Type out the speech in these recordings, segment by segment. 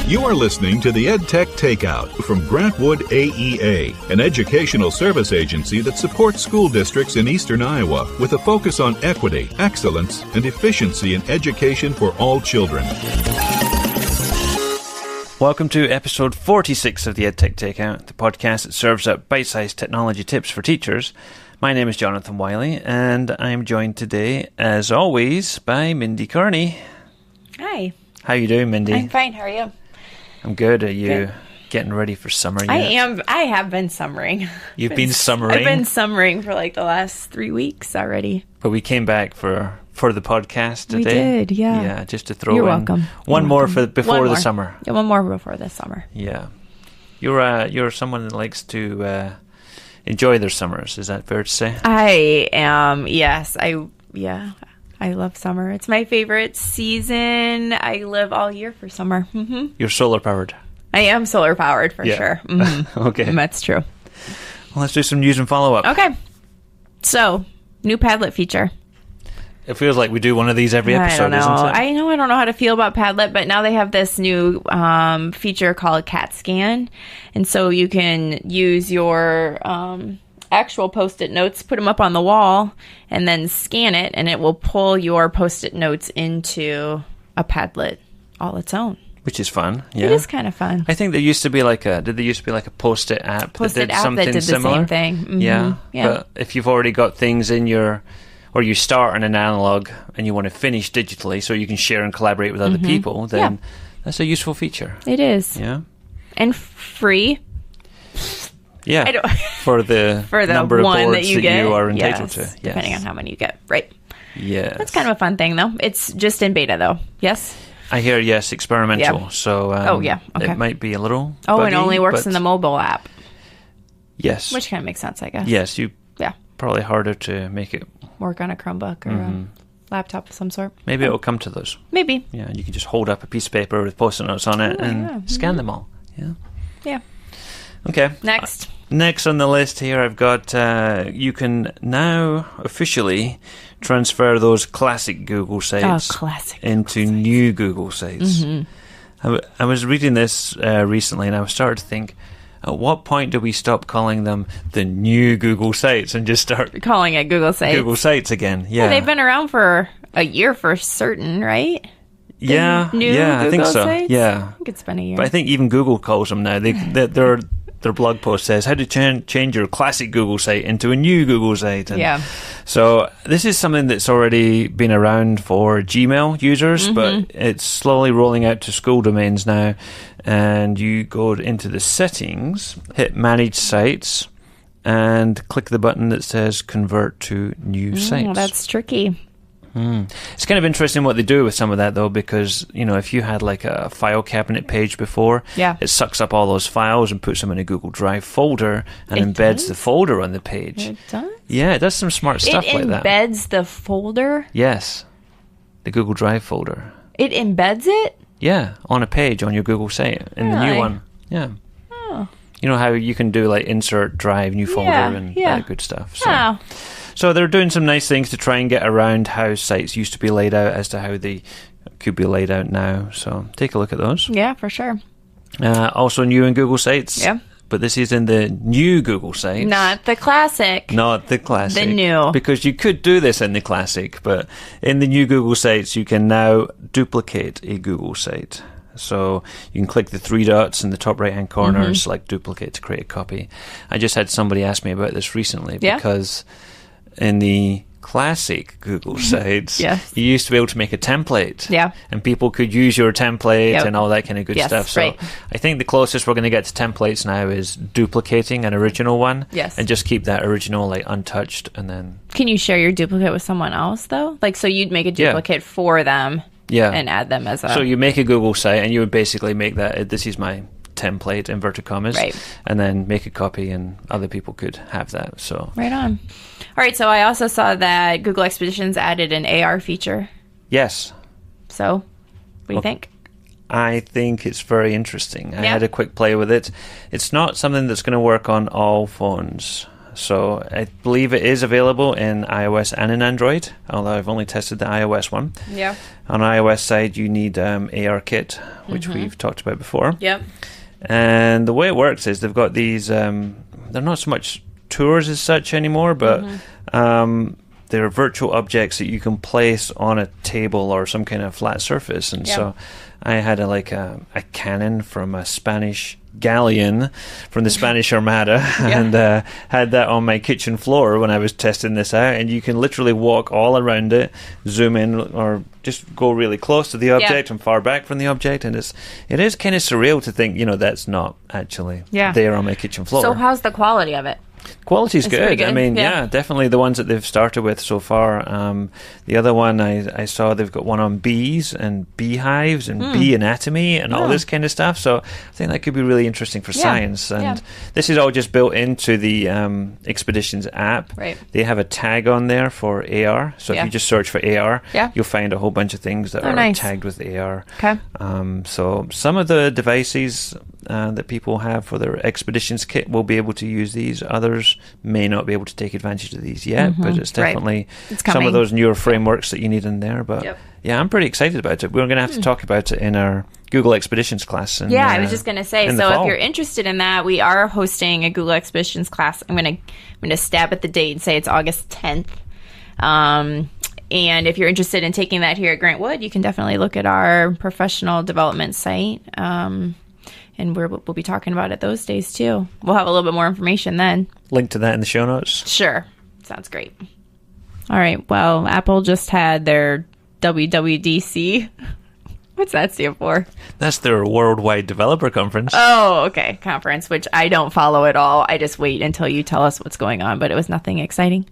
You are listening to the EdTech Takeout from Grantwood AEA, an educational service agency that supports school districts in eastern Iowa with a focus on equity, excellence, and efficiency in education for all children. Welcome to episode 46 of the EdTech Takeout, the podcast that serves up bite-sized technology tips for teachers. My name is Jonathan Wiley, and I'm joined today, as always, by Mindy Kearney. Hi. How you doing, Mindy? I'm fine. How are you? I'm good. Are you getting ready for summer yet? I am. I have been summering. You've been summering? I've been summering for like the last 3 weeks already. But we came back for the podcast today. We did, yeah. Yeah, just to throw You're in welcome. one You're more welcome. before the summer. Yeah, one more before the summer. Yeah. You're someone that likes to enjoy their summers. Is that fair to say? I am. Yes. I love summer. It's my favorite season. I live all year for summer. Mm-hmm. You're solar powered. I am solar powered for sure. Mm-hmm. Okay. That's true. Well, let's do some news and follow up. Okay. So, new Padlet feature. It feels like we do one of these every episode, I don't know. doesn't it? I don't know how to feel about Padlet, but now they have this new feature called CAT Scan. And so you can use your actual Post-it notes, put them up on the wall, and then scan it, and it will pull your Post-it notes into a Padlet all its own. Which is fun. Yeah. It is kind of fun. I think there used to be like a Post-it app Post-it that did app something that did similar. the same thing. Mm-hmm. Yeah. Yeah. But if you've already got things in or you start on an analog and you want to finish digitally so you can share and collaborate with other people, then that's a useful feature. It is. Yeah. And free. Yeah. For the number of one boards that you are entitled to. Yes. Yes. Depending on how many you get. Right. Yes. That's kind of a fun thing, though. It's just in beta, though. Yes? I hear, yes, experimental. Yeah. So Okay. It might be a little Oh, buggy, it only works but in the mobile app. Yes. Which kind of makes sense, I guess. Yes, Yeah. probably harder to make it. Work on a Chromebook or a laptop of some sort. Maybe it'll come to those. Maybe. Yeah, you can just hold up a piece of paper with Post-it notes on it and scan them all. Yeah. Yeah. Okay. Next. Next on the list here, I've got you can now officially transfer those classic Google sites into new Google sites. Mm-hmm. I was reading this recently, and I was starting to think, at what point do we stop calling them the new Google sites and just start calling it Google Sites? Google Sites again. Yeah, they've been around for a year for certain, right? Yeah, I think so. Sites? Yeah, I think it's been a year. But I think even Google calls them now. Their blog post says how to change your classic Google site into a new Google site. And so this is something that's already been around for Gmail users, but it's slowly rolling out to school domains now. And you go into the settings, hit Manage Sites, and click the button that says Convert to New Sites. That's tricky. It's kind of interesting what they do with some of that, though, because, if you had like a file cabinet page before, it sucks up all those files and puts them in a Google Drive folder and embeds the folder on the page. It does? Yeah, it does some smart stuff like that. It embeds the folder? Yes. The Google Drive folder. It embeds it? Yeah, on a page on your Google site in the new one. Yeah. Oh. You know how you can do like insert drive, new folder and that good stuff. So. So they're doing some nice things to try and get around how sites used to be laid out as to how they could be laid out now. So take a look at those. Yeah, for sure. Also new in Google Sites. Yeah. But this is in the new Google Sites. Not the classic. Not the classic. The new. Because you could do this in the classic, but in the new Google Sites, you can now duplicate a Google site. So you can click the three dots in the top right-hand corner and select duplicate to create a copy. I just had somebody ask me about this recently because in the classic Google sites, you used to be able to make a template. Yeah. And people could use your template and all that kind of good stuff. So right. I think the closest we're going to get to templates now is duplicating an original one. Yes. And just keep that original like untouched and then... Can you share your duplicate with someone else, though? Like, so you'd make a duplicate for them and add them as a... So you make a Google site and you would basically make that, this is my template, inverted commas, and then make a copy and other people could have that. So right on. All right, so I also saw that Google Expeditions added an AR feature. Yes. So, what do you think? I think it's very interesting. I had a quick play with it. It's not something that's going to work on all phones. So I believe it is available in iOS and in Android, although I've only tested the iOS one. Yeah. On iOS side, you need ARKit, which we've talked about before. Yep. And the way it works is they've got these, they're not so much tours as such anymore, but they're virtual objects that you can place on a table or some kind of flat surface. And so I had a cannon from a Spanish galleon from the Spanish Armada and had that on my kitchen floor when I was testing this out, and you can literally walk all around it, zoom in, or just go really close to the object and far back from the object, and it is kind of surreal to think, that's not actually there on my kitchen floor. So how's the quality of it? Quality's good. I mean, definitely the ones that they've started with so far. The other one I saw, they've got one on bees and beehives and bee anatomy and all this kind of stuff. So I think that could be really interesting for science. And this is all just built into the Expeditions app. Right. They have a tag on there for AR. So if you just search for AR, you'll find a whole bunch of things that are tagged with AR. Okay. So some of the devices that people have for their Expeditions kit will be able to use these. Others may not be able to take advantage of these yet, but it's definitely some of those newer frameworks that you need in there. But I'm pretty excited about it. We're going to have to talk about it in our Google Expeditions class. I was just going to say, so if you're interested in that, we are hosting a Google Expeditions class. I'm going to stab at the date and say it's August 10th. And if you're interested in taking that here at Grant Wood, you can definitely look at our professional development site. And we'll be talking about it those days, too. We'll have a little bit more information then. Link to that in the show notes. Sure. Sounds great. All right. Well, Apple just had their WWDC. What's that stand for? That's their Worldwide Developer Conference. Oh, okay. Conference, which I don't follow at all. I just wait until you tell us what's going on, but it was nothing exciting.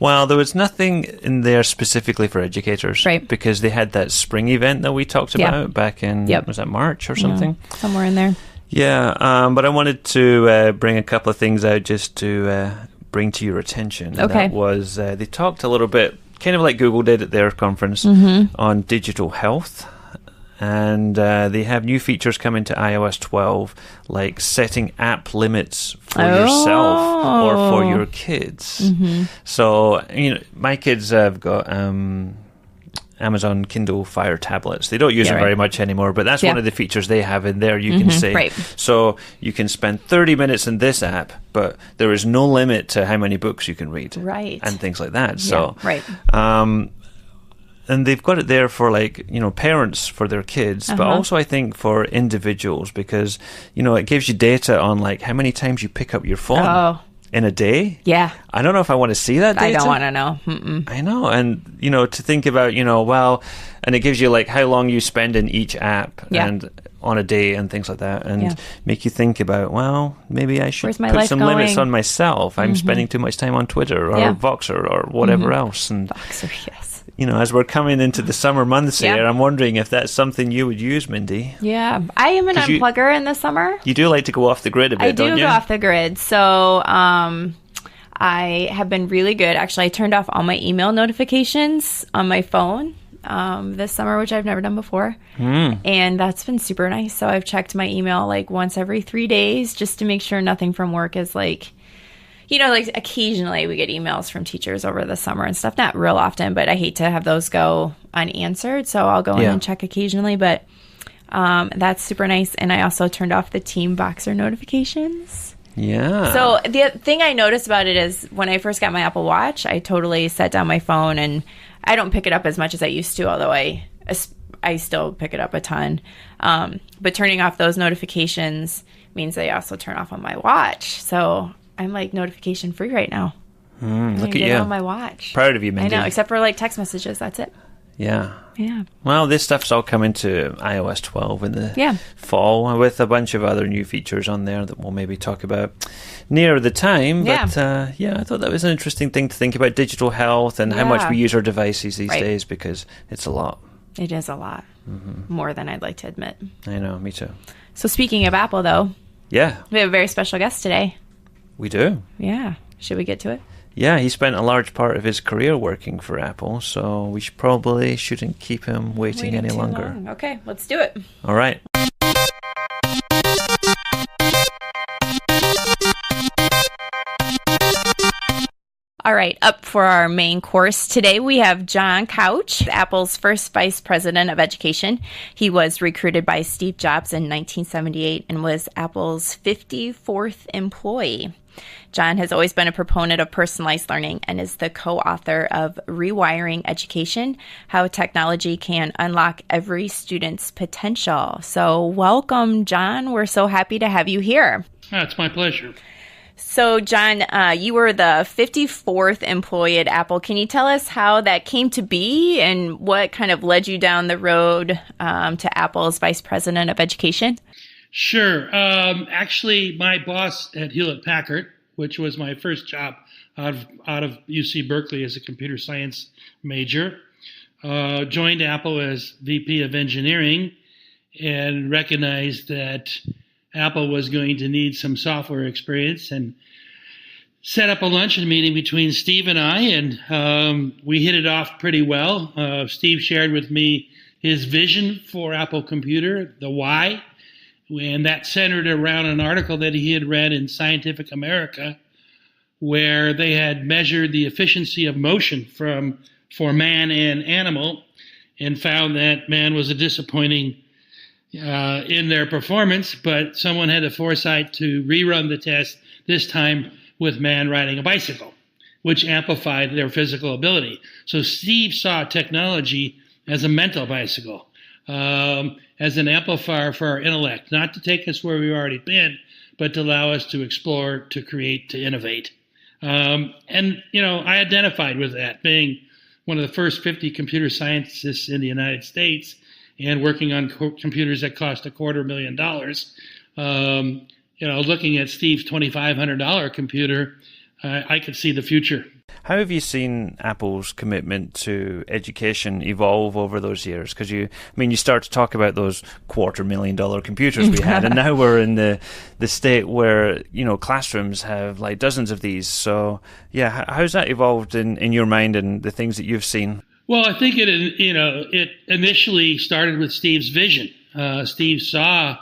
Well, there was nothing in there specifically for educators. Right. Because they had that spring event that we talked about back in, was that March or something? Yeah, somewhere in there. Yeah, but I wanted to bring a couple of things out just to bring to your attention. Okay. That was, they talked a little bit, kind of like Google did at their conference, on digital health. And they have new features coming to iOS 12, like setting app limits for yourself or for your kids. So, my kids have got Amazon Kindle Fire tablets. They don't use them very much anymore, but that's one of the features they have in there. You can say, so you can spend 30 minutes in this app, but there is no limit to how many books you can read. Right. And things like that. So, right. And they've got it there for parents for their kids, but also I think for individuals, because, it gives you data on how many times you pick up your phone in a day. Yeah. I don't know if I want to see that data. I don't want to know. Mm-mm. I know. And, to think about, and it gives you how long you spend in each app and on a day and things like that, and make you think about, maybe I should put some limits on myself. I'm spending too much time on Twitter or Voxer or whatever else. And Voxer, yes. As we're coming into the summer months here, I'm wondering if that's something you would use, Mindy. Yeah. I am an unplugger in the summer. You do like to go off the grid a bit, don't you? I do go off the grid. So I have been really good. Actually, I turned off all my email notifications on my phone this summer, which I've never done before. And that's been super nice. So I've checked my email once every 3 days just to make sure nothing from work is occasionally we get emails from teachers over the summer and stuff. Not real often, but I hate to have those go unanswered. So I'll go in and check occasionally. But that's super nice. And I also turned off the Team Boxer notifications. Yeah. So the thing I noticed about it is when I first got my Apple Watch, I totally set down my phone. And I don't pick it up as much as I used to, although I still pick it up a ton. But turning off those notifications means they also turn off on my watch. So I'm notification free right now. Look at you. On my watch. Proud of you, Mindy. I know, except for text messages. That's it. Yeah. Yeah. Well, this stuff's all coming to iOS 12 in the fall with a bunch of other new features on there that we'll maybe talk about near the time. But I thought that was an interesting thing to think about, digital health and how much we use our devices these days, because it's a lot. It is a lot. More than I'd like to admit. I know, me too. So speaking of Apple, though. Yeah. We have a very special guest today. We do. Yeah. Should we get to it? Yeah, he spent a large part of his career working for Apple, so we probably shouldn't keep him waiting any longer. Okay, let's do it. All right. All right, up for our main course today, we have John Couch, Apple's first vice president of education. He was recruited by Steve Jobs in 1978 and was Apple's 54th employee. John has always been a proponent of personalized learning and is the co-author of Rewiring Education, How Technology Can Unlock Every Student's Potential. So welcome, John. We're so happy to have you here. It's my pleasure. So, John, you were the 54th employee at Apple. Can you tell us how that came to be and what kind of led you down the road to Apple's vice president of education? Sure. Actually, my boss at Hewlett-Packard, which was my first job out of UC Berkeley as a computer science major, joined Apple as VP of engineering and recognized that Apple was going to need some software experience and set up a luncheon meeting between Steve and I, and we hit it off pretty well. Steve shared with me his vision for Apple Computer, the why, and that centered around an article that he had read in Scientific America where they had measured the efficiency of motion for man and animal and found that man was a disappointing in their performance, but someone had the foresight to rerun the test, this time with man riding a bicycle, which amplified their physical ability. So Steve saw technology as a mental bicycle, as an amplifier for our intellect, not to take us where we've already been, but to allow us to explore, to create, to innovate. And, I identified with that, being one of the first 50 computer scientists in the United States and working on computers that cost $250,000. Looking at Steve's $2,500 computer, I could see the future. How have you seen Apple's commitment to education evolve over those years? Because you start to talk about those $250,000 computers we had, and now we're in the state where, classrooms have like dozens of these. So, yeah, how's that evolved in your mind and the things that you've seen? Well, I think it initially started with Steve's vision. Steve saw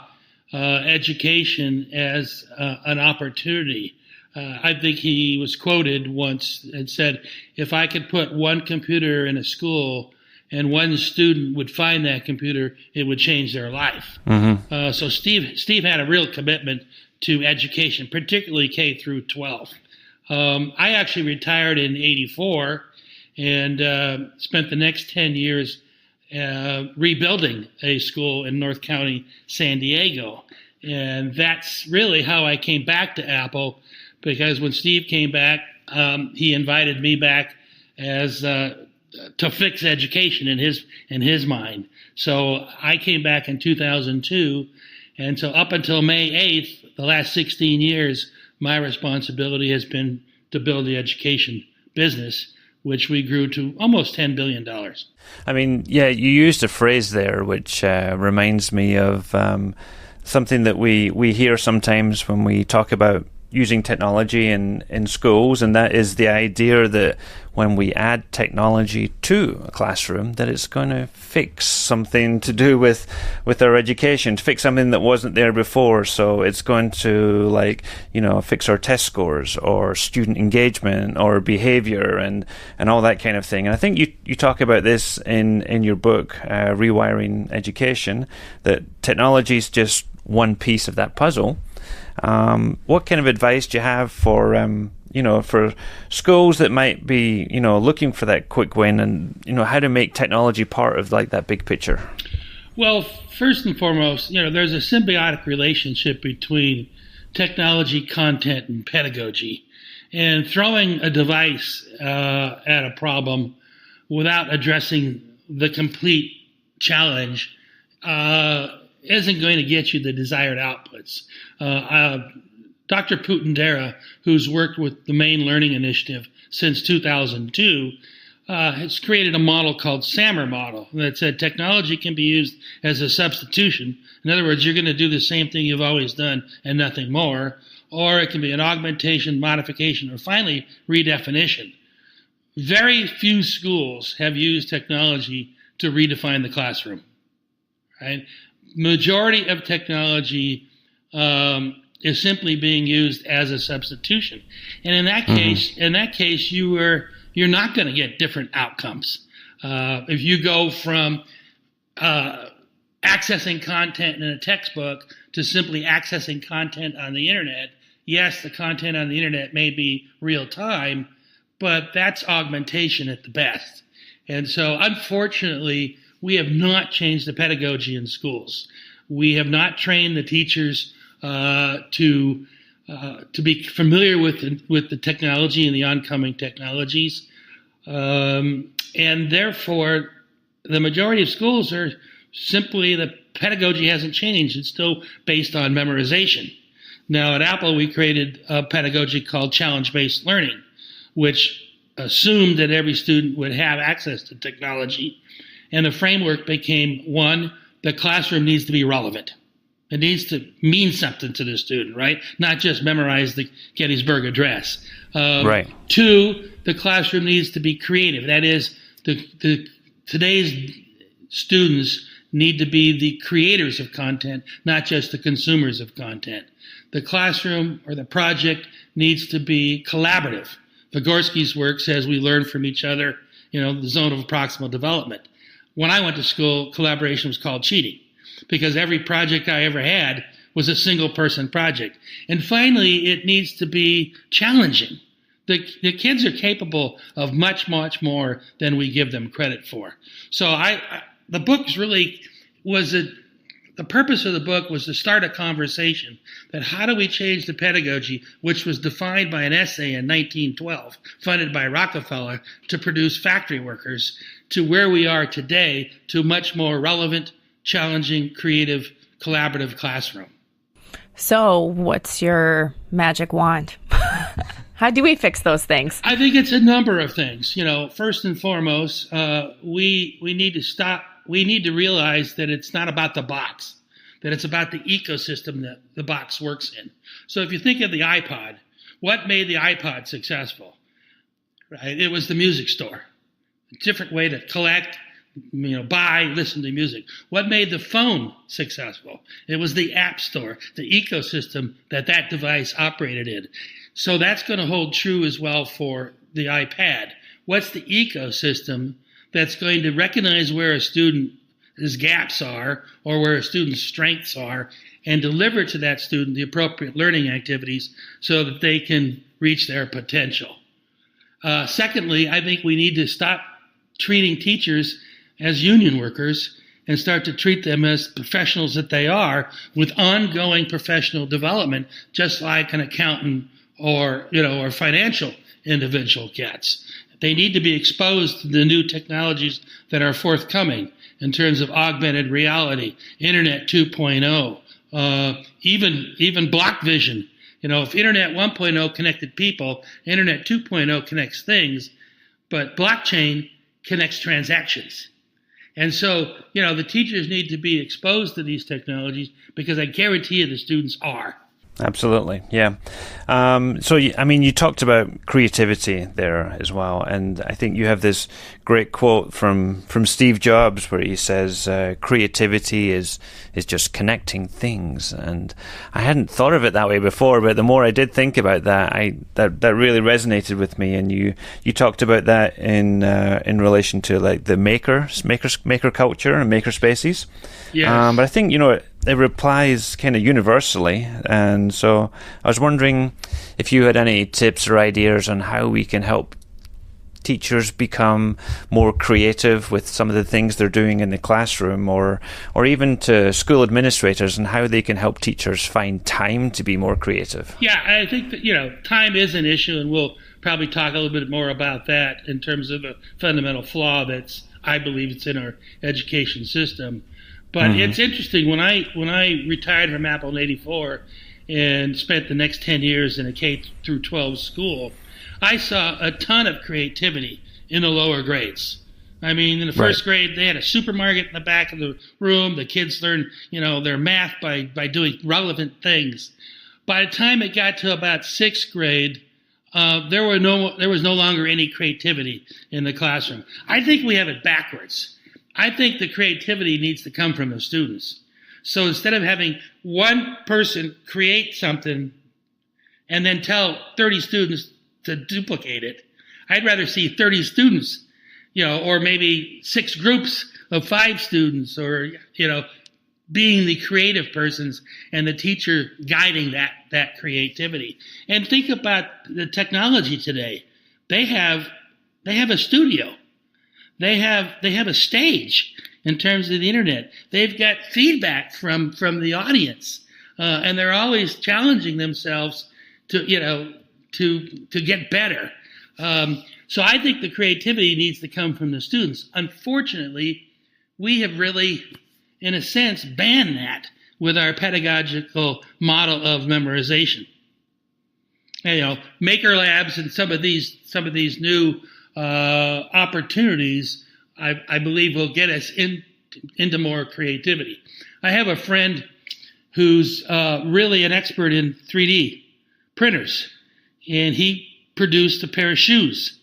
education as an opportunity. I think he was quoted once and said, if I could put one computer in a school and one student would find that computer, it would change their life. Mm-hmm. So Steve had a real commitment to education, particularly K through 12. I actually retired in '84 and spent the next 10 years rebuilding a school in North County, San Diego. And that's really how I came back to Apple, because when Steve came back, he invited me back as to fix education in his mind. So I came back in 2002, and so up until May 8th, the last 16 years, my responsibility has been to build the education business, which we grew to almost $10 billion. You used a phrase there which reminds me of something that we hear sometimes when we talk about using technology in schools, and that is the idea that when we add technology to a classroom, that it's going to fix something to do with our education, to fix something that wasn't there before. So it's going to fix our test scores or student engagement or behavior and all that kind of thing. And I think you talk about this in your book, Rewiring Education, that technology is just one piece of that puzzle. What kind of advice do you have for schools that might be, looking for that quick win, and, how to make technology part of like that big picture? Well, first and foremost, there's a symbiotic relationship between technology, content, and pedagogy. And throwing a device at a problem without addressing the complete challenge isn't going to get you the desired outputs. Dr. Putendara, who's worked with the Maine Learning Initiative since 2002, has created a model called SAMR model that said technology can be used as a substitution. In other words, you're going to do the same thing you've always done and nothing more, or it can be an augmentation, modification, or finally redefinition. Very few schools have used technology to redefine the classroom, right? Majority of technology is simply being used as a substitution. And in that case, you're not going to get different outcomes. If you go from accessing content in a textbook to simply accessing content on the internet, yes, the content on the internet may be real time, but that's augmentation at the best. And so, unfortunately, we have not changed the pedagogy in schools. We have not trained the teachers to be familiar with the technology and the oncoming technologies, and therefore, the majority of schools are simply, the pedagogy hasn't changed. It's still based on memorization. Now, at Apple, we created a pedagogy called challenge-based learning, which assumed that every student would have access to technology. And the framework became, one, the classroom needs to be relevant. It needs to mean something to the student, right? Not just memorize the Gettysburg Address. Right. Two, the classroom needs to be creative. That is, today's students need to be the creators of content, not just the consumers of content. The classroom or the project needs to be collaborative. Vygotsky's work says we learn from each other, the zone of proximal development. When I went to school, collaboration was called cheating because every project I ever had was a single person project. And finally, it needs to be challenging. The kids are capable of much, much more than we give them credit for. So the book really was the purpose of the book was to start a conversation that how do we change the pedagogy, which was defined by an essay in 1912, funded by Rockefeller, to produce factory workers, to where we are today, to a much more relevant, challenging, creative, collaborative classroom. So what's your magic wand? How do we fix those things? I think it's a number of things. First and foremost, we need to stop. We need to realize that it's not about the box, that it's about the ecosystem that the box works in. So if you think of the iPod, what made the iPod successful? Right? It was the music store. A different way to collect, buy, listen to music. What made the phone successful? It was the app store, the ecosystem that device operated in. So that's going to hold true as well for the iPad. What's the ecosystem that's going to recognize where a student's gaps are or where a student's strengths are and deliver to that student the appropriate learning activities so that they can reach their potential? Secondly, I think we need to stop treating teachers as union workers and start to treat them as professionals that they are with ongoing professional development, just like an accountant or financial individual gets. They need to be exposed to the new technologies that are forthcoming in terms of augmented reality, Internet 2.0, even block vision. If Internet 1.0 connected people, Internet 2.0 connects things, but blockchain connects transactions. And so, the teachers need to be exposed to these technologies because I guarantee you the students are. Absolutely, yeah. You talked about creativity there as well, and I think you have this great quote from Steve Jobs where he says, creativity is just connecting things. And I hadn't thought of it that way before, but the more I did think about that, that really resonated with me. And you talked about that in relation to like the maker culture and maker spaces. Yes. But I think, it replies kind of universally. And so I was wondering if you had any tips or ideas on how we can help teachers become more creative with some of the things they're doing in the classroom, or even to school administrators and how they can help teachers find time to be more creative. Yeah, I think that, time is an issue, and we'll probably talk a little bit more about that in terms of a fundamental flaw I believe it's in our education system. But It's interesting, when I retired from Apple in '84 and spent the next 10 years in a K through 12 school, I saw a ton of creativity in the lower grades. I mean, in the first grade, they had a supermarket in the back of the room. The kids learned, their math by doing relevant things. By the time it got to about sixth grade, there was no longer any creativity in the classroom. I think we have it backwards. I think the creativity needs to come from the students. So instead of having one person create something and then tell 30 students to duplicate it, I'd rather see 30 students, or maybe 6 groups of 5 students, or, being the creative persons and the teacher guiding that creativity. And think about the technology today. They have a studio. They have a stage in terms of the internet. They've got feedback from the audience, and they're always challenging themselves to get better. So I think the creativity needs to come from the students. Unfortunately, we have really, in a sense, banned that with our pedagogical model of memorization. Maker labs and some of these new opportunities, I believe, will get us into more creativity. I have a friend who's really an expert in 3D printers, and he produced a pair of shoes,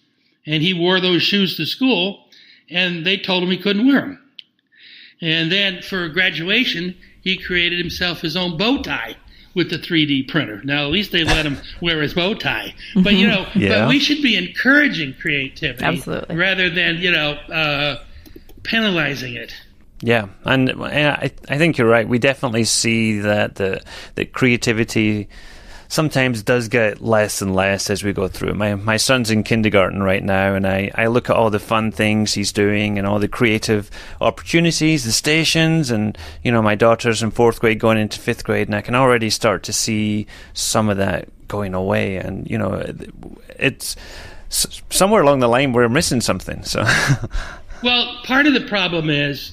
and he wore those shoes to school, and they told him he couldn't wear them. And then for graduation, he created himself his own bow tie with the 3D printer. Now, at least they let him wear his bow tie. But, but we should be encouraging creativity. Absolutely. Rather than, penalizing it. Yeah, and I think you're right. We definitely see that the creativity sometimes does get less and less as we go through. My son's in kindergarten right now, and I look at all the fun things he's doing and all the creative opportunities, the stations, and my daughter's in 4th grade going into 5th grade, and I can already start to see some of that going away. And it's somewhere along the line we're missing something. So, well, part of the problem is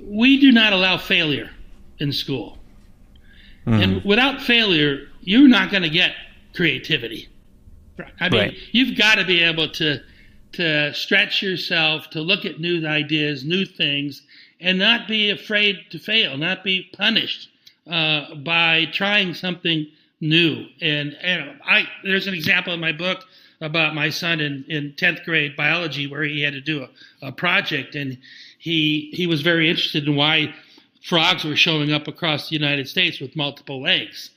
we do not allow failure in school. And without failure, you're not going to get creativity. I mean, right. You've got to be able to stretch yourself, to look at new ideas, new things, and not be afraid to fail, not be punished by trying something new. And there's an example in my book about my son in 10th grade biology where he had to do a project, and he was very interested in why frogs were showing up across the United States with multiple legs.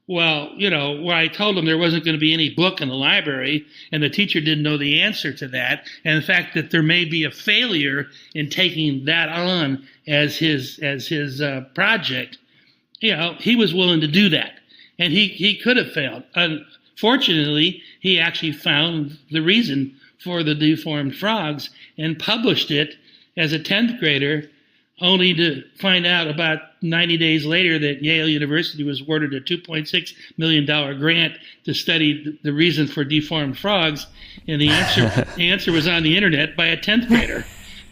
Well, when I told him there wasn't going to be any book in the library and the teacher didn't know the answer to that, and the fact that there may be a failure in taking that on as his project, he was willing to do that. And he could have failed. Unfortunately, he actually found the reason for the deformed frogs and published it as a 10th grader, only to find out about 90 days later that Yale University was awarded a $2.6 million grant to study the reason for deformed frogs, and the answer was on the internet by a 10th grader.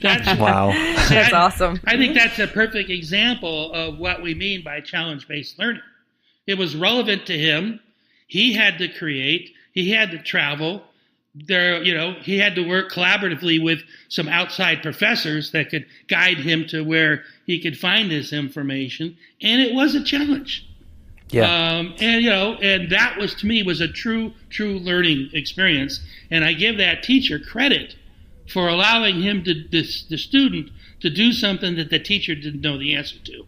Wow. That's awesome. I think that's a perfect example of what we mean by challenge-based learning. It was relevant to him. He had to create. He had to travel. He had to work collaboratively with some outside professors that could guide him to where he could find this information, and it was a challenge. Yeah. And that was, to me, was a true learning experience, and I give that teacher credit for allowing him the student to do something that the teacher didn't know the answer to.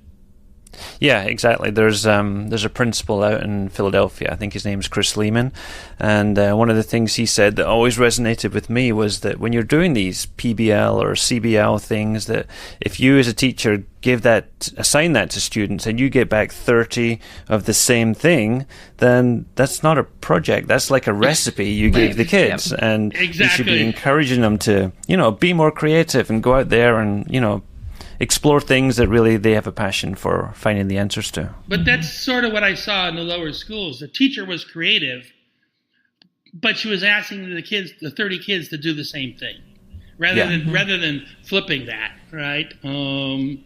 Yeah, exactly. There's a principal out in Philadelphia. I think his name's Chris Lehman, and one of the things he said that always resonated with me was that when you're doing these PBL or CBL things, that if you as a teacher assign that to students and you get back 30 of the same thing, then that's not a project. That's like a recipe you gave the kids, and exactly. You should be encouraging them to be more creative and go out there and explore things that really they have a passion for finding the answers to. But that's sort of what I saw in the lower schools. The teacher was creative, but she was asking the 30 kids to do the same thing, rather than flipping that, right? In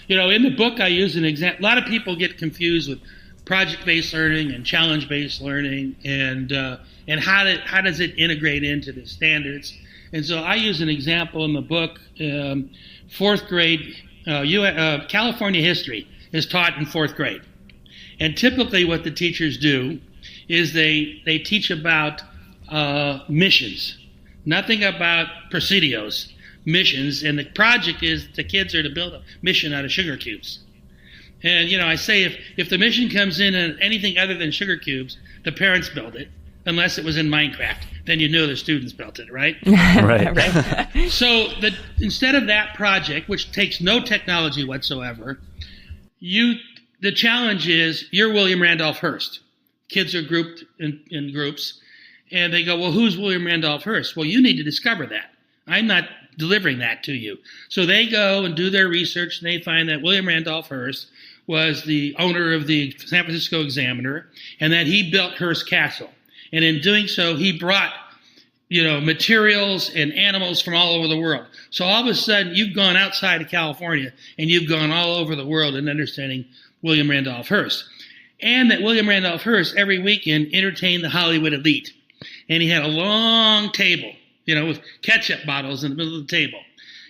the book I use an example. A lot of people get confused with project-based learning and challenge-based learning, and how does it integrate into the standards? And so I use an example in the book. 4th grade, California history is taught in 4th grade. And typically what the teachers do is they teach about missions, nothing about presidios, missions, and the project is the kids are to build a mission out of sugar cubes. And, I say if the mission comes in and anything other than sugar cubes, the parents build it, unless it was in Minecraft. Then you know the students built it, right? Right. So instead of that project, which takes no technology whatsoever, the challenge is you're William Randolph Hearst. Kids are grouped in groups, and they go, well, who's William Randolph Hearst? Well, you need to discover that. I'm not delivering that to you. So they go and do their research, and they find that William Randolph Hearst was the owner of the San Francisco Examiner, and that he built Hearst Castle. And in doing so, he brought, materials and animals from all over the world. So all of a sudden, you've gone outside of California, and you've gone all over the world in understanding William Randolph Hearst. And that William Randolph Hearst, every weekend, entertained the Hollywood elite. And he had a long table, with ketchup bottles in the middle of the table.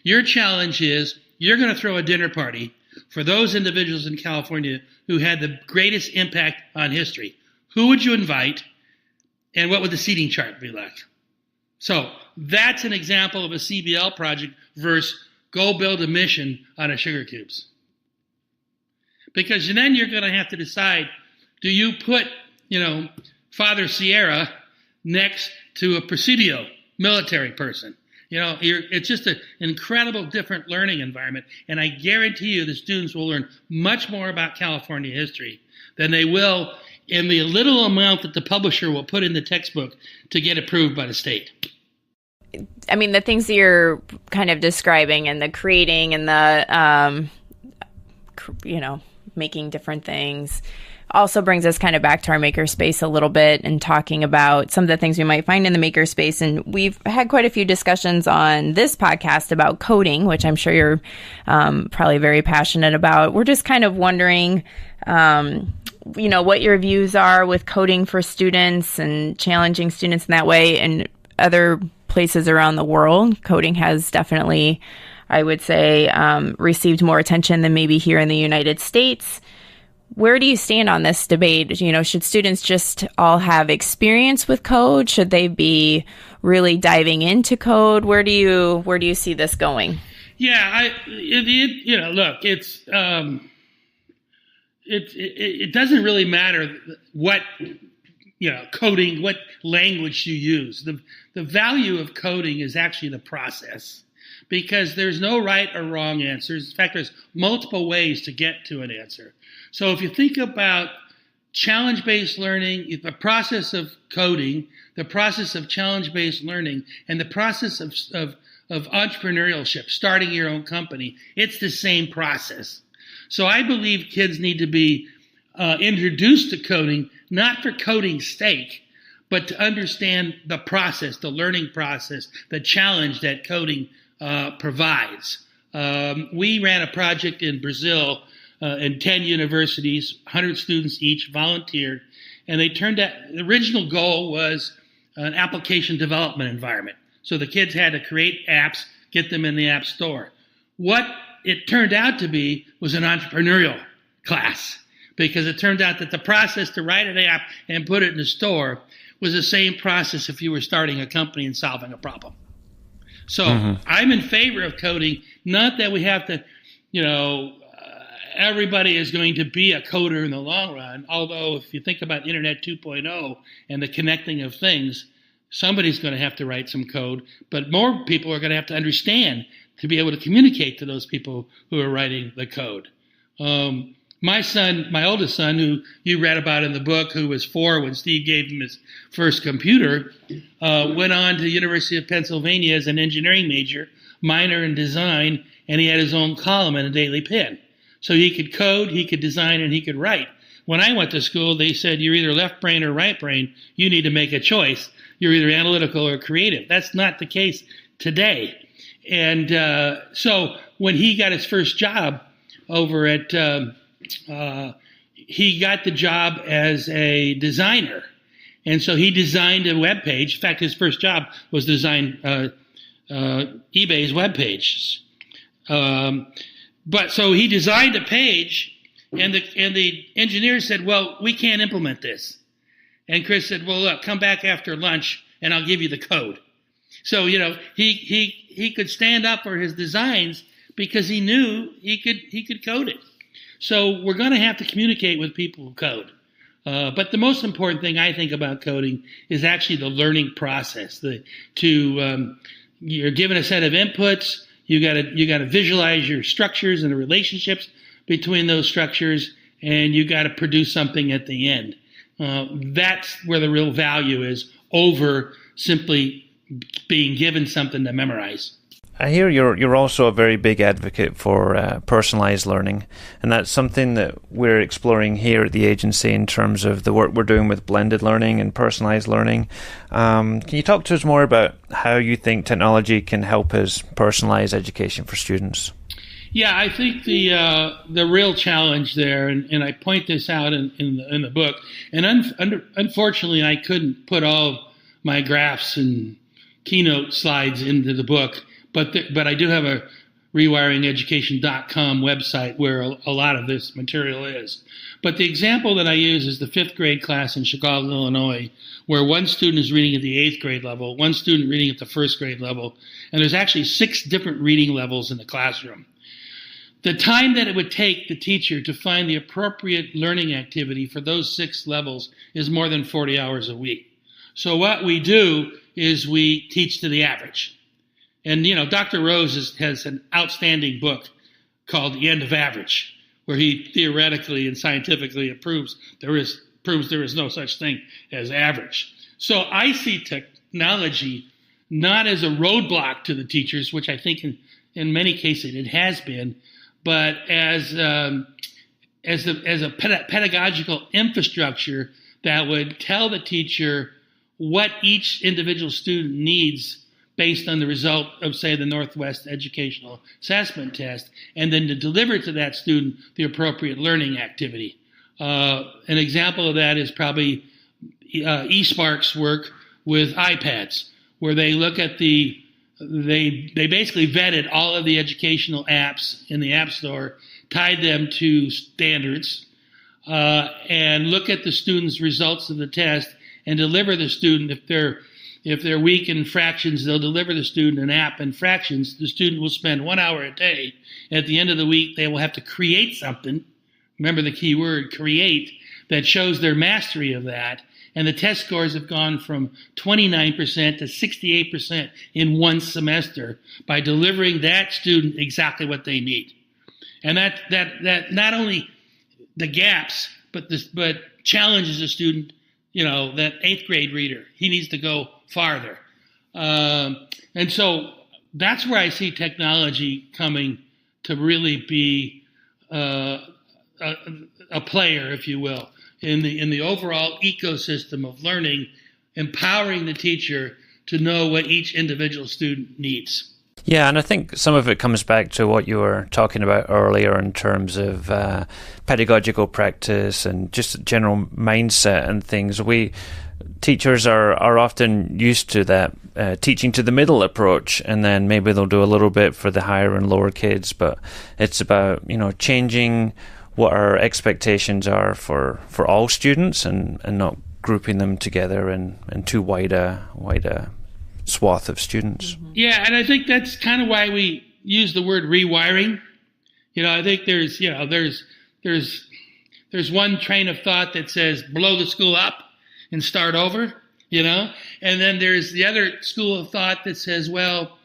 Your challenge is you're going to throw a dinner party for those individuals in California who had the greatest impact on history. Who would you invite, and what would the seating chart be like? So that's an example of a CBL project versus go build a mission out of sugar cubes. Because then you're going to have to decide, do you put, Father Sierra next to a Presidio military person? It's just an incredible different learning environment. And I guarantee you the students will learn much more about California history than they will in the little amount that the publisher will put in the textbook to get approved by the state. I mean, the things that you're kind of describing and the creating and the, making different things also brings us kind of back to our makerspace a little bit and talking about some of the things we might find in the makerspace. And we've had quite a few discussions on this podcast about coding, which I'm sure you're probably very passionate about. We're just kind of wondering, what your views are with coding for students and challenging students in that way. And other places around the world, coding has definitely, I would say, received more attention than maybe here in the United States. Where do you stand on this debate? Should students just all have experience with code? Should they be really diving into code? Where do you see this going? Yeah, look, it's it doesn't really matter what coding, what language you use. The value of coding is actually the process, because there's no right or wrong answers. In fact, there's multiple ways to get to an answer. So if you think about challenge-based learning, the process of coding, the process of challenge-based learning, and the process of entrepreneurship, starting your own company, it's the same process. So I believe kids need to be introduced to coding, not for coding's sake, but to understand the process, the learning process, the challenge that coding provides. We ran a project in Brazil in 10 universities, 100 students each volunteered, and they turned out, the original goal was an application development environment. So the kids had to create apps, get them in the app store. What it turned out to be was an entrepreneurial class, because it turned out that the process to write an app and put it in the store was the same process if you were starting a company and solving a problem. So I'm in favor of coding, not that we have to, everybody is going to be a coder in the long run, although if you think about Internet 2.0 and the connecting of things, somebody's going to have to write some code, but more people are going to have to understand to be able to communicate to those people who are writing the code. My oldest son, who you read about in the book, who was 4 when Steve gave him his first computer, went on to the University of Pennsylvania as an engineering major, minor in design, and he had his own column in a Daily Pen. So he could code, he could design, and he could write. When I went to school, they said, you're either left brain or right brain. You need to make a choice. You're either analytical or creative. That's not the case today. And so when he got his first job over at, he got the job as a designer. And so he designed a web page. In fact, his first job was to design eBay's web pages. But so he designed a page, and the engineer said, well, we can't implement this. And Chris said, well, look, come back after lunch, and I'll give you the code. So, he could stand up for his designs because he knew he could code it. So we're going to have to communicate with people who code. But the most important thing I think about coding is actually the learning process. You're given a set of inputs. You got to visualize your structures and the relationships between those structures, and you got to produce something at the end. That's where the real value is over simply being given something to memorize. I hear you're also a very big advocate for personalized learning, and that's something that we're exploring here at the agency in terms of the work we're doing with blended learning and personalized learning. Can you talk to us more about how you think technology can help us personalize education for students? Yeah, I think the real challenge there, and I point this out in the book, and unfortunately I couldn't put all my graphs and keynote slides into the book. But I do have a rewiringeducation.com website where a lot of this material is. But the example that I use is the 5th grade class in Chicago, Illinois, where one student is reading at the 8th grade level, one student reading at the 1st grade level, and there's actually 6 different reading levels in the classroom. The time that it would take the teacher to find the appropriate learning activity for those 6 levels is more than 40 hours a week. So what we do is we teach to the average. And, Dr. Rose has an outstanding book called The End of Average, where he theoretically and scientifically proves there is no such thing as average. So I see technology not as a roadblock to the teachers, which I think in many cases it has been, but as a pedagogical infrastructure that would tell the teacher what each individual student needs based on the result of, say, the Northwest Educational Assessment Test, and then to deliver to that student the appropriate learning activity. An example of that is probably eSpark's work with iPads, where they look at they basically vetted all of the educational apps in the App Store, tied them to standards, and look at the student's results of the test and deliver the student, if they're weak in fractions, they'll deliver the student an app in fractions. The student will spend 1 hour a day. At the end of the week, they will have to create something. Remember the key word, create, that shows their mastery of that. And the test scores have gone from 29% to 68% in one semester by delivering that student exactly what they need. And that not only the gaps, but challenges the student. That 8th grade reader, he needs to go farther. And so that's where I see technology coming to really be a player, if you will, in the overall ecosystem of learning, empowering the teacher to know what each individual student needs. Yeah, and I think some of it comes back to what you were talking about earlier in terms of pedagogical practice and just general mindset and things. Teachers are often used to that teaching to the middle approach, and then maybe they'll do a little bit for the higher and lower kids, but it's about changing what our expectations are for all students and not grouping them together in too wide a swath of students. Yeah, and I think that's kind of why we use the word rewiring. I think there's one train of thought that says blow the school up and start over, and then there's the other school of thought that says, well,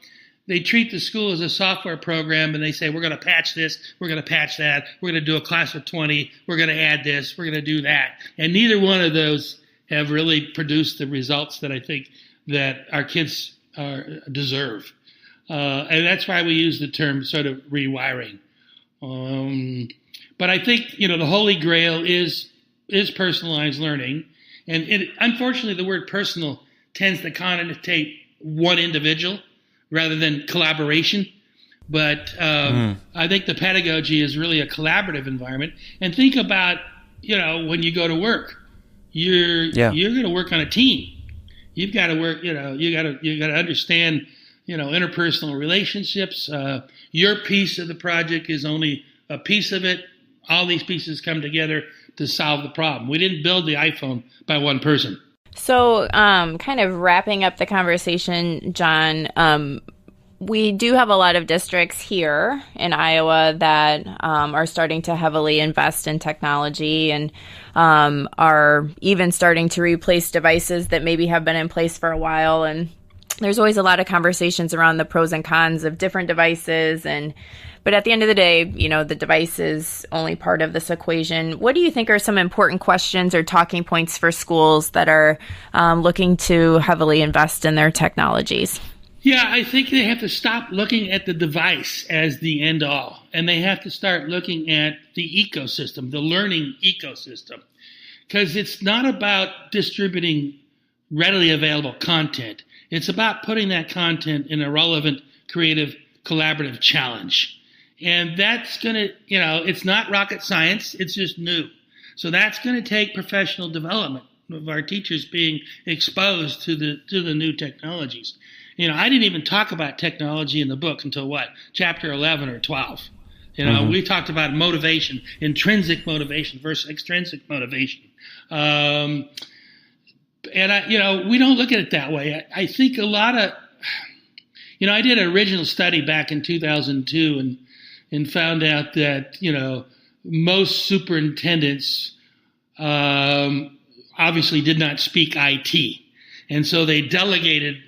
they treat the school as a software program and they say, we're going to patch this, we're going to patch that, we're going to do a class of 20, we're going to add this, we're going to do that. And neither one of those have really produced the results that I think that our kids deserve. And that's why we use the term sort of rewiring. But I think, the holy grail is personalized learning. And unfortunately, the word personal tends to connotate one individual rather than collaboration. But I think the pedagogy is really a collaborative environment. And think about, when you go to work, you're going to work on a team. You've got to work, you got to understand, interpersonal relationships. Your piece of the project is only a piece of it. All these pieces come together to solve the problem. We didn't build the iPhone by one person. So, kind of wrapping up the conversation, John, we do have a lot of districts here in Iowa that are starting to heavily invest in technology and are even starting to replace devices that maybe have been in place for a while. And there's always a lot of conversations around the pros and cons of different devices. But at the end of the day, the device is only part of this equation. What do you think are some important questions or talking points for schools that are looking to heavily invest in their technologies? Yeah, I think they have to stop looking at the device as the end all, and they have to start looking at the ecosystem, the learning ecosystem, because it's not about distributing readily available content. It's about putting that content in a relevant, creative, collaborative challenge. And that's going to, it's not rocket science, it's just new. So that's going to take professional development of our teachers being exposed to the new technologies. I didn't even talk about technology in the book until chapter 11 or 12. We talked about motivation, intrinsic motivation versus extrinsic motivation. And we don't look at it that way. I think a lot of, I did an original study back in 2002 and found out that, most superintendents obviously did not speak IT. And so they delegated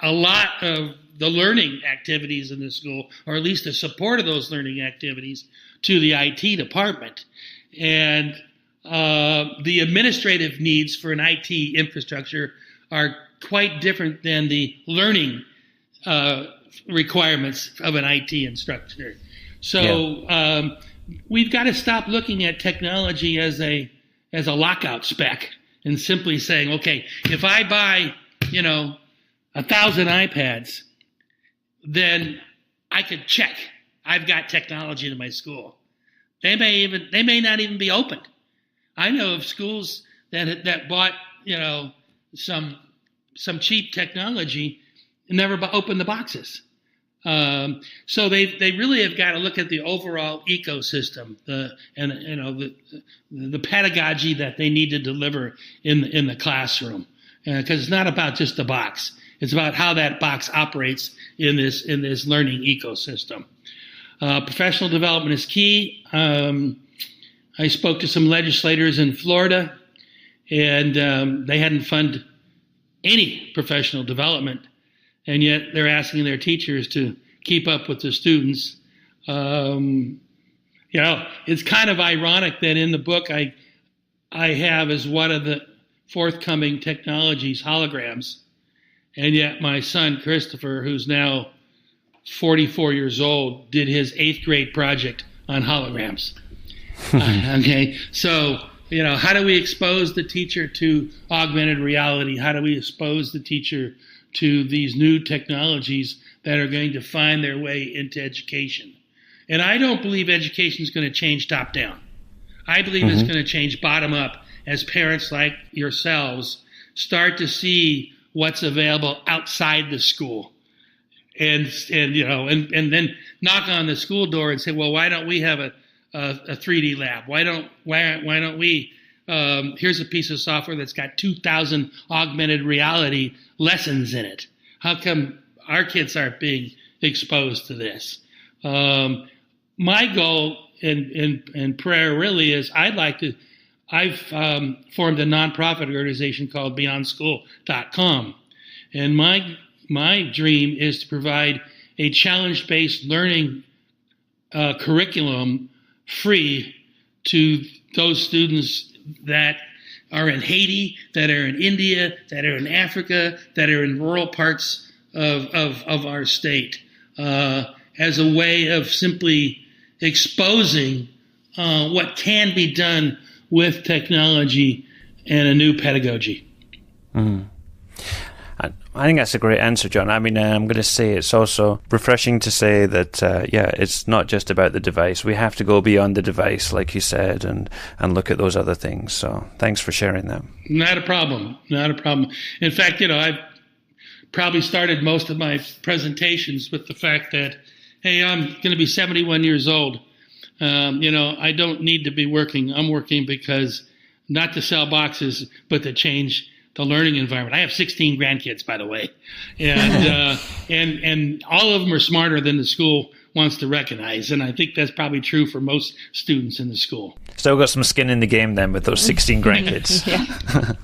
a lot of the learning activities in the school, or at least the support of those learning activities, to the IT department. And the administrative needs for an IT infrastructure are quite different than the learning requirements of an IT instructor. So we've got to stop looking at technology as a lockout spec and simply saying, okay, if I buy, 1,000 iPads, then I could check I've got technology in my school. They may not even be opened. I know of schools that bought some cheap technology and never opened the boxes. So they really have got to look at the overall ecosystem, the pedagogy that they need to deliver in the classroom, because it's not about just the box. It's about how that box operates in this learning ecosystem. Professional development is key. I spoke to some legislators in Florida, and they hadn't funded any professional development, and yet they're asking their teachers to keep up with the students. It's kind of ironic that in the book I have as one of the forthcoming technologies holograms. And yet my son, Christopher, who's now 44 years old, did his 8th grade project on holograms. Okay, so, how do we expose the teacher to augmented reality? How do we expose the teacher to these new technologies that are going to find their way into education? And I don't believe education is going to change top down. I believe it's going to change bottom up as parents like yourselves start to see what's available outside the school, and then knock on the school door and say, well, why don't we have a 3D lab? Why don't we? Here's a piece of software that's got 2,000 augmented reality lessons in it. How come our kids aren't being exposed to this? My goal and prayer really is I've formed a nonprofit organization called BeyondSchool.com, and my dream is to provide a challenge-based learning curriculum free to those students that are in Haiti, that are in India, that are in Africa, that are in rural parts of our state, as a way of simply exposing what can be done with technology and a new pedagogy. I think that's a great answer, John. I mean, I'm going to say it's also refreshing to say that, it's not just about the device. We have to go beyond the device, like you said, and look at those other things. So thanks for sharing that. Not a problem. In fact, I've probably started most of my presentations with the fact that, hey, I'm going to be 71 years old. I don't need to be working. I'm working because not to sell boxes, but to change learning environment. I have 16 grandkids, by the way, and and all of them are smarter than the school wants to recognize, and I think that's probably true for most students in the school. Still got some skin in the game then with those 16 grandkids.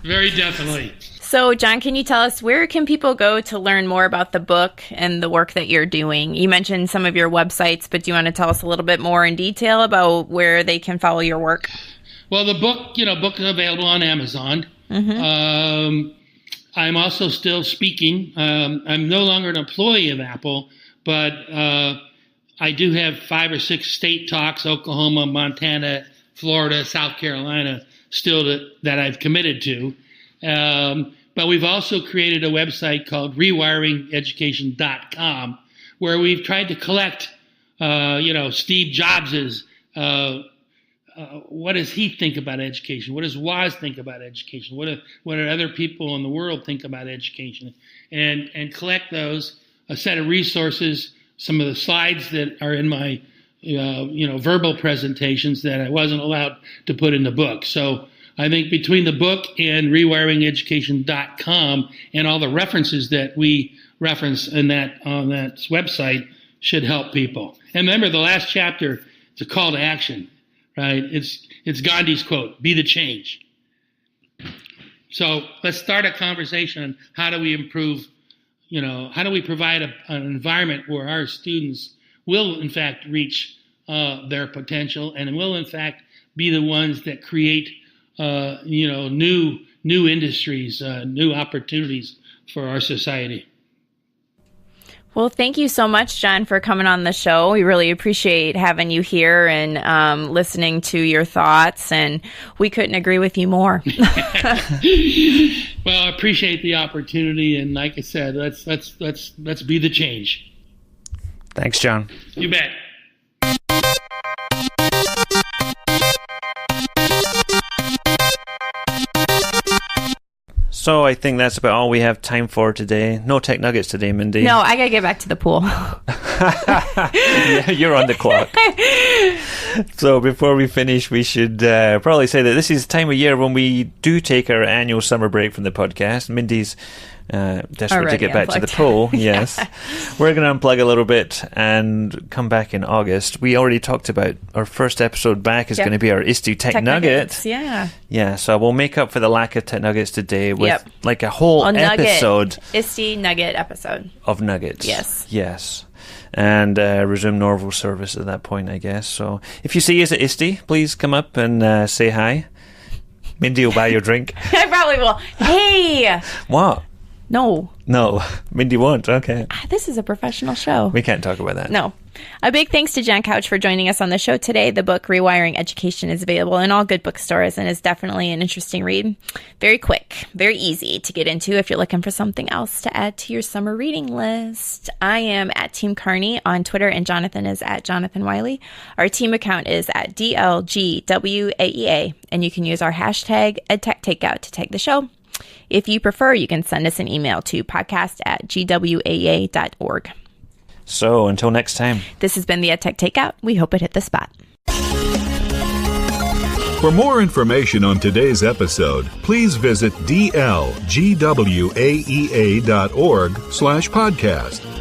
Very definitely. So, John, can you tell us where can people go to learn more about the book and the work that you're doing? You mentioned some of your websites, but do you want to tell us a little bit more in detail about where they can follow your work? Well, the book is available on Amazon. Mm-hmm. I'm also still speaking. I'm no longer an employee of Apple, but I do have 5 or 6 state talks, Oklahoma, Montana, Florida, South Carolina, still that I've committed to. But we've also created a website called rewiringeducation.com, where we've tried to collect, Steve Jobs's, what does he think about education? What does Woz think about education? What do other people in the world think about education? And collect those, a set of resources, some of the slides that are in my, verbal presentations that I wasn't allowed to put in the book. So I think between the book and rewiringeducation.com and all the references that we reference on that website should help people. And remember, the last chapter is a call to action, right? It's Gandhi's quote, "Be the change." So let's start a conversation on how do we improve, how do we provide an environment where our students will, in fact, reach their potential and will, in fact, be the ones that create new industries, new opportunities for our society. Well, thank you so much, John, for coming on the show. We really appreciate having you here and listening to your thoughts, and we couldn't agree with you more. Well, I appreciate the opportunity, and like I said, let's be the change. Thanks, John. You bet. So I think that's about all we have time for today. No tech nuggets today, Mindy. No, I gotta get back to the pool. Yeah, you're on the clock. So before we finish, we should probably say that this is the time of year when we do take our annual summer break from the podcast. Mindy's desperate Already to get back unplugged. to the pool. Yes. We're going to unplug a little bit and come back in August. We already talked about our first episode back is going to be our ISTU Tech Nugget. Yeah. Yeah, so we'll make up for the lack of Tech Nuggets today with like a whole episode. ISTE Nugget episode. Of nuggets. Yes. Yes. And resume normal service at that point, I guess. So if you see us at ISTE, please come up and say hi. Mindy will buy your drink. I probably will. Hey! What? No. No, Mindy won't. Okay. This is a professional show. We can't talk about that. No. A big thanks to John Couch for joining us on the show today. The book Rewiring Education is available in all good bookstores and is definitely an interesting read. Very quick, very easy to get into if you're looking for something else to add to your summer reading list. I am at Team Carney on Twitter and Jonathan is at Jonathan Wiley. Our team account is at DLGWAEA and you can use our hashtag EdTechTakeout to tag the show. If you prefer, you can send us an email to podcast@gwaea.org. So until next time. This has been the EdTech Takeout. We hope it hit the spot. For more information on today's episode, please visit dlgwaea.org/podcast.